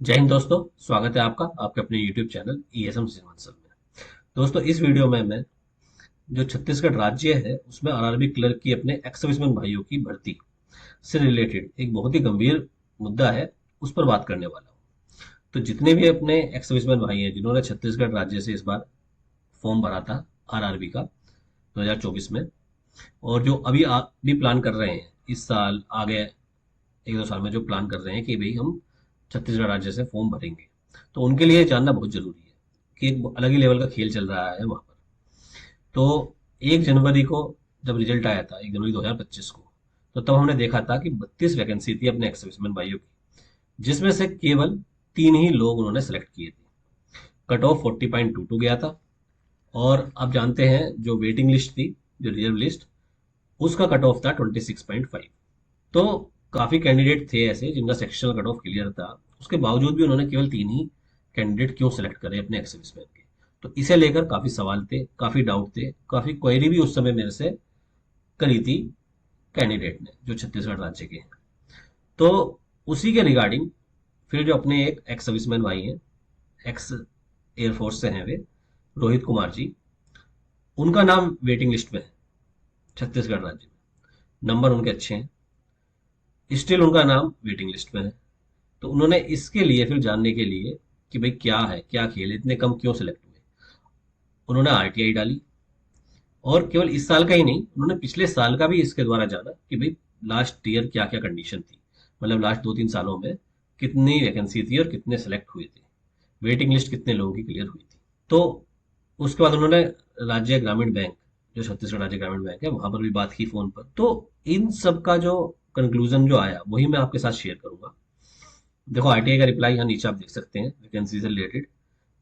जय हिंद दोस्तों। स्वागत है आपका आपके अपने YouTube चैनल ESM सीमांचल में। दोस्तों, इस वीडियो में मैं जो छत्तीसगढ़ राज्य है उसमें आरआरबी क्लर्क की अपने एक्स सर्विसमैन भाइयों की भर्ती से रिलेटेड एक बहुत ही गंभीर मुद्दा है, उस पर बात करने वाला हूँ। तो जितने भी अपने एक्स सर्विसमैन भाई हैं जिन्होंने छत्तीसगढ़ राज्य से इस बार फॉर्म भरा था आरआरबी का 2024 में, और जो अभी प्लान कर रहे हैं इस साल आगे 1-2 साल में जो प्लान कर रहे हैं कि भाई हम छत्तीसगढ़ राज्य से फॉर्म भरेंगे, तो उनके लिए जानना बहुत जरूरी है कि एक अलग ही लेवल का खेल चल रहा है वहां पर। तो 1 जनवरी को जब रिजल्ट आया था, 1 जनवरी 2025 को, तो तब हमने देखा था कि 32 वैकेंसी थी अपने एक्स सर्विसमैन भाइयों की, जिसमें से केवल 3 ही लोग उन्होंने सेलेक्ट किए थे। कट ऑफ 40.22 गया था। और आप जानते हैं जो वेटिंग लिस्ट थी, जो रिजर्व लिस्ट, उसका कट ऑफ था 26.5। तो काफी कैंडिडेट थे ऐसे जिनका सेक्शनल कट ऑफ क्लियर था, उसके बावजूद भी उन्होंने केवल 3 ही कैंडिडेट क्यों सेलेक्ट करे अपने एक्स सर्विसमैन के। तो इसे लेकर काफी सवाल थे, काफी डाउट थे, काफी क्वेरी भी उस समय मेरे से करी थी कैंडिडेट ने जो छत्तीसगढ़ राज्य के हैं। तो उसी के रिगार्डिंग फिर जो अपने एक एक्स सर्विसमैन भाई हैं, एक्स एयरफोर्स से हैं वे, रोहित कुमार जी, उनका नाम वेटिंग लिस्ट में है छत्तीसगढ़ राज्य में। नंबर उनके अच्छे हैं, स्टिल उनका नाम वेटिंग लिस्ट में है। तो उन्होंने इसके लिए फिर जानने के लिए कि भाई क्या है, क्या खेल है, इतने कम क्यों सिलेक्ट हुए, उन्होंने आरटीआई डाली। और केवल इस साल का ही नहीं, उन्होंने पिछले साल का भी इसके द्वारा जाना कि भाई लास्ट ईयर क्या क्या कंडीशन थी, मतलब लास्ट 2-3 सालों में कितनी वैकेंसी थी और कितने सेलेक्ट हुए थे, वेटिंग लिस्ट कितने लोगों की क्लियर हुई थी। तो उसके बाद उन्होंने राज्य ग्रामीण बैंक, जो छत्तीसगढ़ राज्य ग्रामीण बैंक है, वहां पर भी बात की फोन पर। तो इन सब का जो कंक्लूजन जो आया वही मैं आपके साथ शेयर करूंगा। देखो, आरटीआई का रिप्लाई यहाँ नीचे आप देख सकते हैं वैकेंसी से रिलेटेड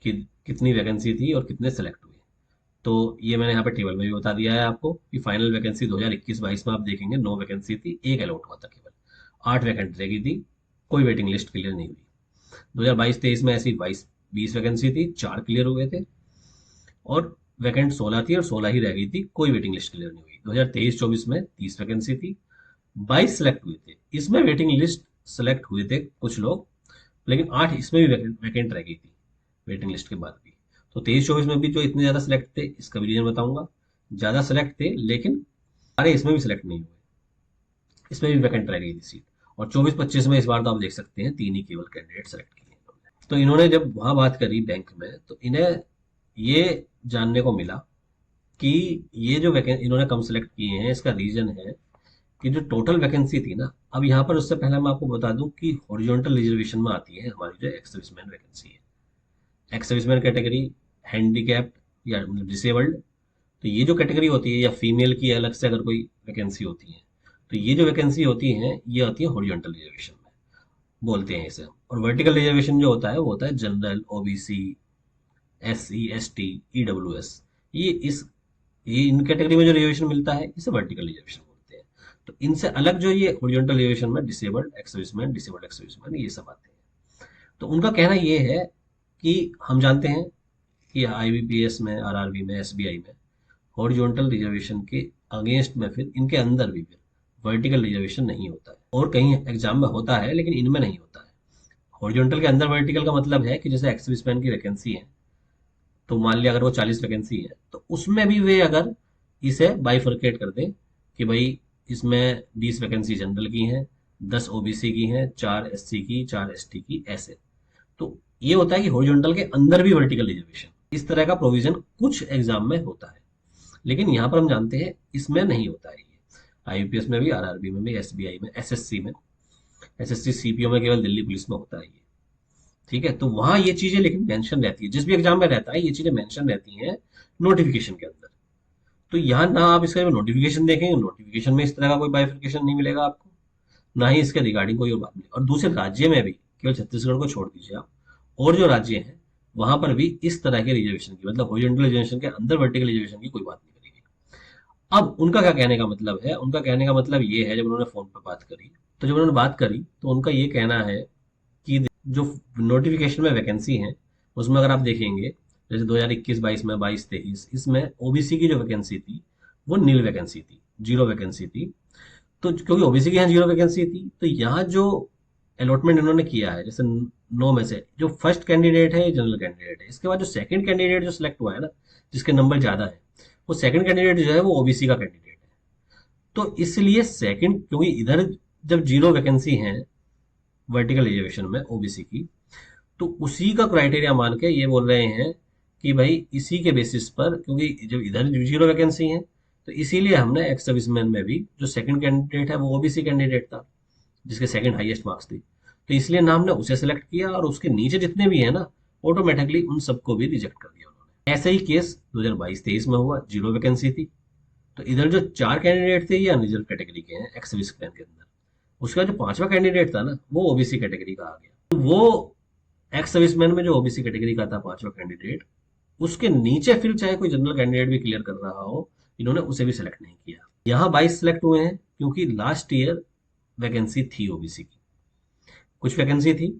कि कितनी वैकेंसी थी और कितने सेलेक्ट हुए। तो ये मैंने यहाँ पे टेबल में भी बता दिया है आपको कि फाइनल वैकेंसी 2021-22 में आप देखेंगे 9 वैकेंसी थी, एक अलॉट हुआ था केवल, 8 वैकेंट रह गई थी, कोई वेटिंग लिस्ट क्लियर नहीं हुई। 2022-23 में ऐसी 20 वैकेंसी थी, 4 क्लियर हुए थे, और वैकेंट 16 थी और 16 ही रह गई थी, कोई वेटिंग लिस्ट क्लियर नहीं हुई। 2023-24 में 30 वैकेंसी थी, 22 सेलेक्ट हुए थे, इसमें वेटिंग लिस्ट सेलेक्ट हुए थे कुछ लोग, लेकिन 8 इसमें भी वैकेंट रह गई थी वेटिंग लिस्ट के बाद भी। तो 23-24 में भी जो इतने ज्यादा सेलेक्ट थे, इसका भी रीजन बताऊंगा। ज्यादा सेलेक्ट थे लेकिन सारे इसमें भी सिलेक्ट नहीं हुए, इसमें भी वैकेंट रह गई थी सीट। और 24-25 में इस बार तो आप देख सकते हैं 3 ही केवल कैंडिडेट सेलेक्ट किए इन्होंने। तो इन्होंने जब वहां बात करी बैंक में, तो इन्हें ये जानने को मिला कि ये जो वैकेंसी इन्होंने कम सेलेक्ट किए हैं, इसका रीजन है कि जो टोटल वैकेंसी थी ना, अब यहाँ पर उससे पहले मैं आपको बता दूं कि हॉरिजॉन्टल रिजर्वेशन में आती है हमारी जो एक्स सर्विसमैन वैकेंसी है। एक्स सर्विसमैन कैटेगरी, हैंडीकैप्ड या मतलब डिसेबल्ड, तो ये जो कैटेगरी होती है, या फीमेल की अलग से अगर कोई वैकेंसी होती है, तो ये जो वैकेंसी होती है ये आती है हॉरिजॉन्टल रिजर्वेशन में, बोलते हैं इसे। और वर्टिकल रिजर्वेशन जो होता है वो होता है general, OBC, SC ST, EWS। ये इस ये इन कैटेगरी में जो रिजर्वेशन मिलता है इसे वर्टिकल रिजर्वेशन बोलते हैं। तो इनसे अलग जो ये हॉरिजॉन्टल रिजर्वेशन में disabled ex serviceman, disabled ex serviceman, ये सब आते हैं। तो उनका कहना ये है कि हम जानते हैं कि IBPS में, आरआरबी में, SBI में हॉरिजॉन्टल रिजर्वेशन के अगेंस्ट में फिर इनके अंदर भी फिर वर्टिकल रिजर्वेशन नहीं होता है, और कहीं एग्जाम में होता है लेकिन इनमें नहीं होता है। हॉरिजॉन्टल के अंदर वर्टिकल का मतलब है कि जैसे एक्स सर्विसमैन की वैकेंसी है, तो मान लिया अगर वो 40 वैकेंसी है, तो उसमें भी वे अगर इसे बाइफरकेट कर दें कि भाई इसमें 20 वैकेंसी जनरल की हैं, 10 ओबीसी की हैं, 4 SC की, 4 ST की, ऐसे। तो ये होता है कि हॉरिजॉन्टल के अंदर भी वर्टिकल रिजर्वेशन, इस तरह का प्रोविजन कुछ एग्जाम में होता है, लेकिन यहाँ पर हम जानते हैं इसमें नहीं होता है ये। IBPS में भी, आरआरबी में भी, SBI में, SSC में, SSC CPO में केवल दिल्ली पुलिस में होता है ये। ठीक है, तो वहां ये चीजें लेकिन मेंशन रहती है, जिस भी एग्जाम में रहता है ये चीजें मेंशन रहती हैं नोटिफिकेशन के अंदर। तो यहाँ ना आप इसके नोटिफिकेशन देखेंगे, नोटिफिकेशन में इस तरह का कोई बाइफिकेशन नहीं मिलेगा आपको, ना ही इसके रिगार्डिंग कोई और बात मिलेगी। और दूसरे राज्य में भी, केवल छत्तीसगढ़ को छोड़ दीजिए आप, और जो राज्य हैं वहां पर भी इस तरह के रिजर्वेशन की, मतलब हॉरिजॉन्टल रिजर्वेशन के अंदर वर्टिकल रिजर्वेशन की कोई बात नहीं करेगी। अब उनका क्या कहने का मतलब है, उनका कहने का मतलब ये है, जब उन्होंने फोन पर बात करी, तो जब उन्होंने बात करी तो उनका ये कहना है कि जो नोटिफिकेशन में वैकेंसी है उसमें अगर आप देखेंगे, जैसे 2021-22 में, 22-23, इसमें ओबीसी की जो वैकेंसी थी वो नील वैकेंसी थी, जीरो वैकेंसी थी। तो क्योंकि ओबीसी की यहाँ जीरो वैकेंसी थी, तो यहाँ जो अलॉटमेंट इन्होंने किया है, जैसे 9 में से जो फर्स्ट कैंडिडेट है ये जनरल कैंडिडेट है, इसके बाद जो सेकंड कैंडिडेट जो सिलेक्ट हुआ है ना, जिसके नंबर ज्यादा है, वो सेकंड कैंडिडेट जो है वो ओबीसी का कैंडिडेट है। तो इसलिए सेकंड, क्योंकि इधर जब 0 वैकेंसी है वर्टिकल एलिवेशन में ओबीसी की, तो उसी का क्राइटेरिया मान के ये बोल रहे हैं कि भाई इसी के बेसिस पर, क्योंकि जब इधर 0 वैकेंसी है, तो इसीलिए हमने एक्स सर्विसमैन में भी जो सेकंड कैंडिडेट है वो ओबीसी कैंडिडेट था, जिसके सेकंड हाईएस्ट मार्क्स थी, तो इसलिए ना हमने उसे सेलेक्ट किया, और उसके नीचे जितने भी है ना, ऑटोमेटिकली उन सबको भी रिजेक्ट कर दिया उन्होंने। ऐसा ही केस 2022-23 में हुआ, 0 वैकेंसी थी, तो इधर जो 4 कैंडिडेट थे ये अनरिजर्व कैटेगरी के हैं एक्स सर्विसमैन के अंदर, उसका जो 5वां कैंडिडेट था ना वो ओबीसी कैटेगरी का आ गया। तो वो एक्स सर्विसमैन में जो ओबीसी कैटेगरी का था 5वां कैंडिडेट, उसके नीचे फिर चाहे कोई जनरल कैंडिडेट भी क्लियर कर रहा हो, इन्होंने उसे भी सिलेक्ट नहीं किया। यहाँ 22 सिलेक्ट हुए हैं क्योंकि लास्ट ईयर वैकेंसी थी ओबीसी की, कुछ वैकेंसी थी,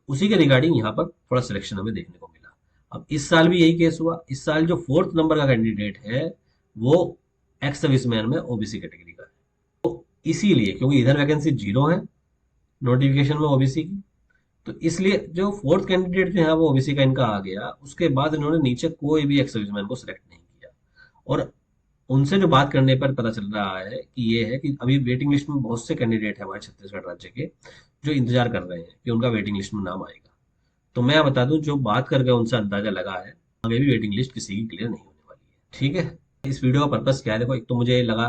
उसी के रिगार्डिंग यहाँ पर थोड़ा सिलेक्शन हमें देखने को मिला। अब इस साल भी यही केस हुआ, इस साल जो 4th नंबर का कैंडिडेट है वो एक्स सर्विसमैन में ओबीसी कैटेगरी का है। तो इसीलिए, क्योंकि इधर वैकेंसी 0 है नोटिफिकेशन में ओबीसी की, तो इसलिए जो 4th कैंडिडेट जो है वो ओबीसी का इनका आ गया, उसके बाद इन्होंने नीचे कोई भी एक्स सर्विसमैन को सिलेक्ट नहीं किया। और उनसे जो बात करने पर पता चल रहा है कि ये है कि अभी वेटिंग लिस्ट में बहुत से कैंडिडेट हैं हमारे छत्तीसगढ़ राज्य के, जो इंतजार कर रहे हैं कि उनका वेटिंग लिस्ट में नाम आएगा। तो मैं बता दूं, जो बात करके उनसे अंदाजा लगा है, आगे भी वेटिंग लिस्ट किसी की क्लियर नहीं होने वाली है। ठीक है, इस वीडियो का पर्पस क्या है, देखो, एक तो मुझे लगा,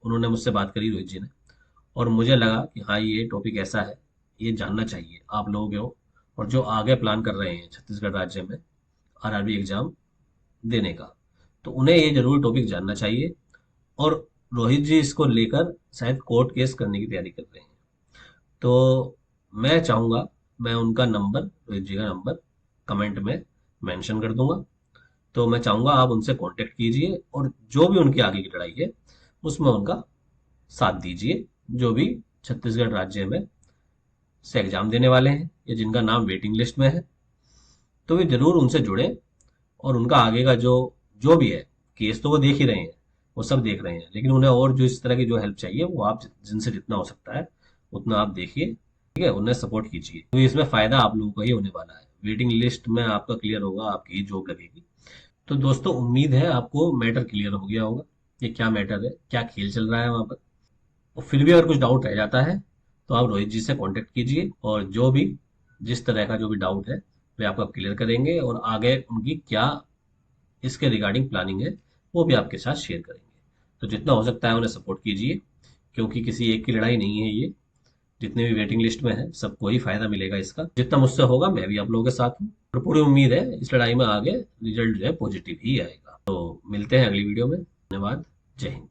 उन्होंने मुझसे बात करी रोहित जी ने, और मुझे लगा कि हाँ ये टॉपिक ऐसा है, ये जानना चाहिए आप लोगों को, और जो आगे प्लान कर रहे हैं छत्तीसगढ़ राज्य में आरआरबी एग्जाम देने का, तो उन्हें ये जरूर टॉपिक जानना चाहिए। और रोहित जी इसको लेकर शायद कोर्ट केस करने की तैयारी कर रहे हैं। तो मैं चाहूंगा, मैं उनका नंबर, रोहित जी का नंबर कमेंट में मेंशन कर दूंगा, तो मैं चाहूंगा आप उनसे कांटेक्ट कीजिए, और जो भी उनकी आगे की लड़ाई है उसमें उनका साथ दीजिए, जो भी छत्तीसगढ़ राज्य में से एग्जाम देने वाले हैं या जिनका नाम वेटिंग लिस्ट में है, तो वे जरूर उनसे जुड़े, और उनका आगे का जो जो भी है केस, तो वो देख ही रहे हैं, वो सब देख रहे हैं, लेकिन उन्हें और जो इस तरह की जो हेल्प चाहिए वो आप जिनसे जितना हो सकता है उतना आप देखिए, ठीक है, उन्हें सपोर्ट कीजिए, तो इसमें फायदा आप लोगों को ही होने वाला है। वेटिंग लिस्ट में आपका क्लियर होगा, आपकी जॉब लगेगी। तो दोस्तों, उम्मीद है आपको मैटर क्लियर हो गया होगा, ये क्या मैटर है, क्या खेल चल रहा है वहां पर। और फिर भी अगर कुछ डाउट रह जाता है तो आप रोहित जी से कांटेक्ट कीजिए, और जो भी जिस तरह का जो भी डाउट है वे आपका क्लियर करेंगे, और आगे उनकी क्या इसके रिगार्डिंग प्लानिंग है वो भी आपके साथ शेयर करेंगे। तो जितना हो सकता है उन्हें सपोर्ट कीजिए, क्योंकि किसी एक की लड़ाई नहीं है ये, जितने भी वेटिंग लिस्ट में है सबको ही फायदा मिलेगा इसका। जितना मुझसे होगा मैं भी आप लोगों के साथ हूँ, और पूरी उम्मीद है इस लड़ाई में आगे रिजल्ट जो है पॉजिटिव ही आएगा। तो मिलते हैं अगली वीडियो में। धन्यवाद। जय हिंद।